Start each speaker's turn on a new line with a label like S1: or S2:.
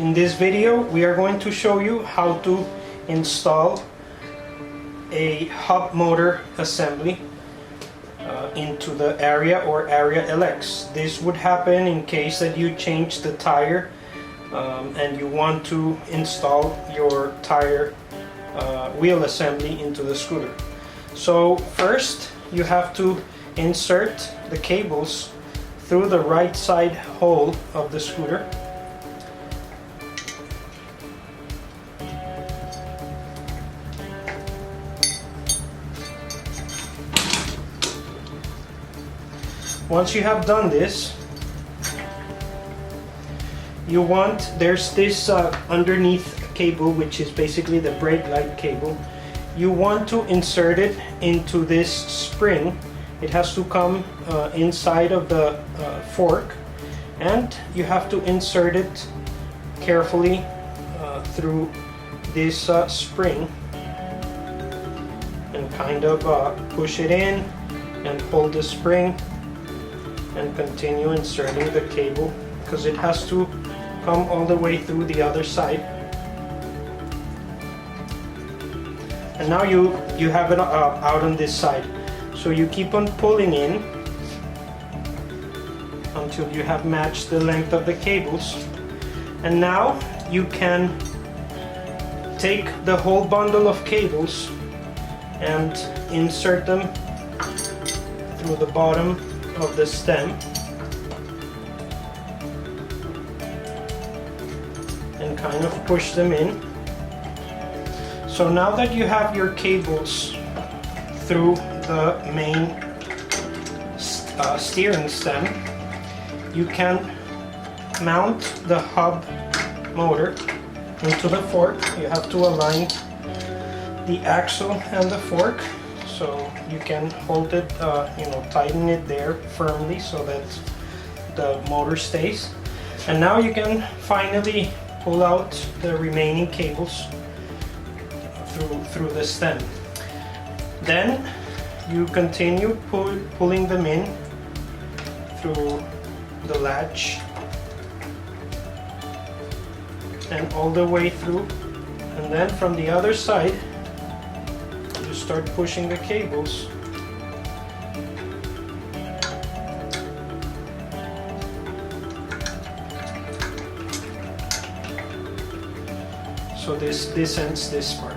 S1: In this video we are going to show you how to install a hub motor assembly into the Aria or Aria LX. This would happen in case that you change the tire and you want to install your tire wheel assembly into the scooter. So first you have to insert the cables through the right side hole of the scooter. Once you have done this, there's this underneath cable, which is basically the brake light cable. You want to insert it into this spring. It has to come inside of the fork, and you have to insert it carefully through this spring and kind of push it in and hold the spring and continue inserting the cable, because it has to come all the way through the other side. And now you have it out on this side, so you keep on pulling in until you have matched the length of the cables. And now you can take the whole bundle of cables and insert them through the bottom of the stem and kind of push them in. So now that you have your cables through the main steering stem, you can mount the hub motor into the fork. You have to align the axle and the fork, so you can hold it, tighten it there firmly so that the motor stays. And now you can finally pull out the remaining cables through the stem. Then you continue pulling them in through the latch and all the way through, and then from the other side you start pushing the cables. So this ends this part.